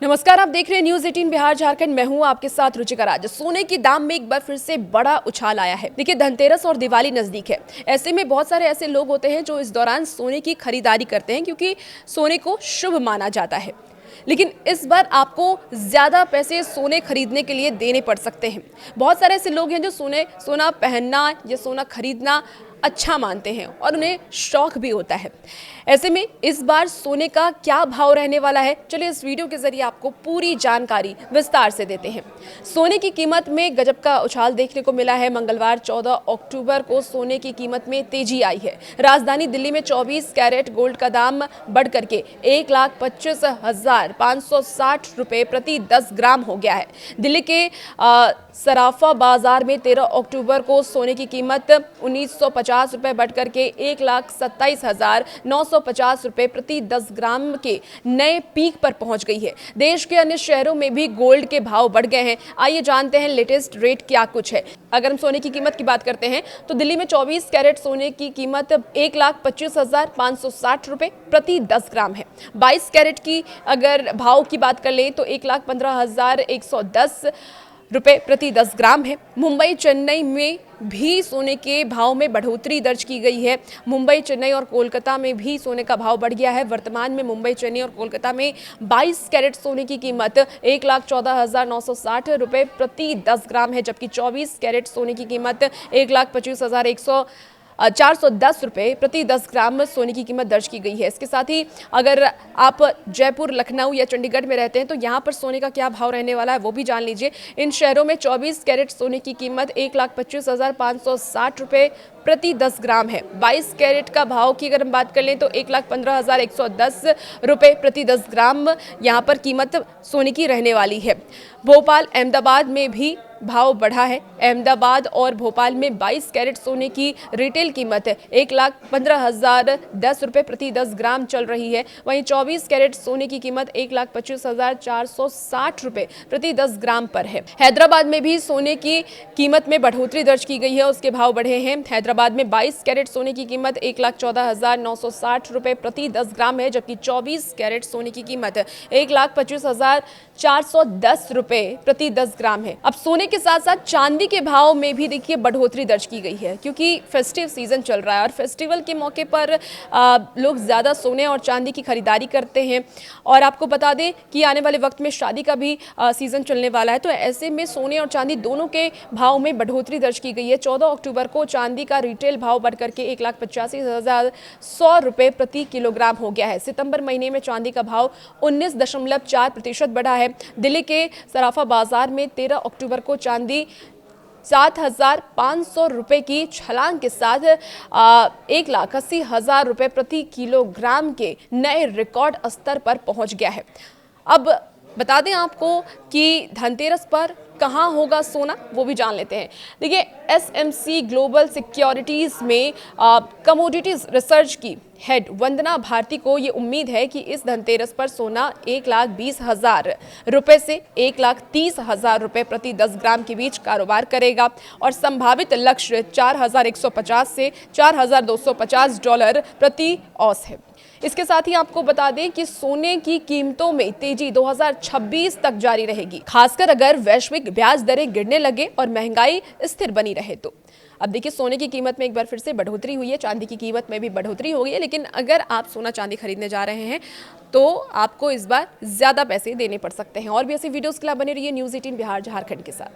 नमस्कार, आप देख रहे हैं न्यूज 18 बिहार झारखंड। मैं हूं आपके साथ रुचिका राज। सोने के दाम में एक बार फिर से बड़ा उछाल आया है। देखिए, धनतेरस और दिवाली नजदीक है। ऐसे में बहुत सारे ऐसे लोग होते हैं जो इस दौरान सोने की खरीदारी करते हैं क्योंकि सोने को शुभ माना जाता है। लेकिन इस बार आपको ज्यादा पैसे सोने खरीदने के लिए देने पड़ सकते हैं। बहुत सारे ऐसे लोग हैं जो सोना पहनना या सोना खरीदना अच्छा मानते हैं और उन्हें शौक भी होता है। ऐसे में इस बार सोने का क्या भाव रहने वाला है, चलिए इस वीडियो के जरिए आपको पूरी जानकारी विस्तार से देते हैं। सोने की कीमत में गजब का उछाल देखने को मिला है। मंगलवार 14 अक्टूबर को सोने की कीमत में तेजी आई है। राजधानी दिल्ली में 24 कैरेट गोल्ड का दाम बढ़ करके 1,25,560 रुपए प्रति 10 ग्राम हो गया है। दिल्ली के सराफा बाजार में 13 अक्टूबर को सोने की कीमत 1,950 रुपए बढ़कर के 1,27,950 रुपए प्रति 10 ग्राम के नए पीक पर पहुंच गई है। देश के अन्य शहरों में भी गोल्ड के भाव बढ़ गए हैं। आइए जानते हैं लेटेस्ट रेट क्या कुछ है। अगर हम सोने की कीमत की बात करते हैं तो दिल्ली में 24 कैरेट सोने की कीमत 1,25,560 रुपए प्रति 10 ग्राम है। 22 कैरेट की अगर भाव की बात कर लें तो 1,15,110 रुपए प्रति 10 ग्राम है। मुंबई चेन्नई में भी सोने के भाव में बढ़ोतरी दर्ज की गई है। मुंबई चेन्नई और कोलकाता में भी सोने का भाव बढ़ गया है। वर्तमान में मुंबई चेन्नई और कोलकाता में 22 कैरेट सोने की कीमत 1,14,960 रुपए प्रति 10 ग्राम है, जबकि 24 कैरेट सोने की कीमत 1,25,410 रुपए प्रति 10 ग्राम सोने की कीमत दर्ज की गई है। इसके साथ ही अगर आप जयपुर, लखनऊ या चंडीगढ़ में रहते हैं तो यहाँ पर सोने का क्या भाव रहने वाला है वो भी जान लीजिए। इन शहरों में 24 कैरेट सोने की कीमत 1,25,560 रुपए प्रति 10 ग्राम है। 22 कैरेट का भाव की अगर हम बात कर लें तो 1,15,110 रुपए प्रति 10 ग्राम यहाँ पर कीमत सोने की रहने वाली है। भोपाल, अहमदाबाद में भी भाव बढ़ा है। अहमदाबाद और भोपाल में 22 कैरेट सोने की रिटेल कीमत 1,15,010 रुपए प्रति 10 ग्राम चल रही है। वहीं 24 कैरेट सोने की कीमत 1,25,460 रुपए प्रति 10 ग्राम पर है। हैदराबाद में भी सोने की कीमत में बढ़ोतरी दर्ज की गई है, उसके भाव बढ़े हैं। हैदराबाद में 22 कैरेट सोने की कीमत 1,14,960 रुपए प्रति 10 ग्राम है, जबकि 24 कैरेट सोने की कीमत 1,25,410 रुपए प्रति 10 ग्राम है। अब सोने के साथ साथ चांदी के भाव में भी देखिए बढ़ोतरी दर्ज की गई है, क्योंकि फेस्टिव सीजन चल रहा है और फेस्टिवल के मौके पर लोग ज्यादा सोने और चांदी की खरीदारी करते हैं। और आपको बता दें कि आने वाले वक्त में शादी का भी सीजन चलने वाला है, तो ऐसे में सोने और चांदी दोनों के भाव में बढ़ोतरी दर्ज की गई है। 14 अक्टूबर को चांदी का रिटेल भाव बढ़कर के 1,85,100 रुपए प्रति किलोग्राम हो गया है। सितंबर महीने में चांदी का भाव 19.4% बढ़ा है। दिल्ली के सराफा बाजार में 13 अक्टूबर को चांदी 7,500 रुपए की छलांग के साथ 1,80,000 रुपए प्रति किलोग्राम के नए रिकॉर्ड स्तर पर पहुंच गया है। अब बता दें आपको कि धनतेरस पर कहां होगा सोना, वो भी जान लेते हैं। देखिए, SMC ग्लोबल सिक्योरिटीज में कमोडिटीज रिसर्च की हेड वंदना भारती को ये उम्मीद है कि इस धनतेरस पर सोना 1,20,000 रुपए से 1,30,000 रुपए प्रति 10 ग्राम के बीच कारोबार करेगा और संभावित लक्ष्य 4,150 से 4,250 डॉलर प्रति औंस है। इसके साथ ही आपको बता दें कि सोने की कीमतों में तेजी 2026 तक जारी रहेगी, खासकर अगर वैश्विक ब्याज दरें गिरने लगे और महंगाई स्थिर बनी रहे तो। अब देखिए, सोने की कीमत में एक बार फिर से बढ़ोतरी हुई है, चांदी की कीमत में भी बढ़ोतरी हो गई है, लेकिन अगर आप सोना चांदी खरीदने जा रहे हैं तो आपको इस बार ज्यादा पैसे देने पड़ सकते हैं। और भी ऐसी वीडियोस के लिए बने रहिए न्यूज 18 बिहार झारखंड के साथ।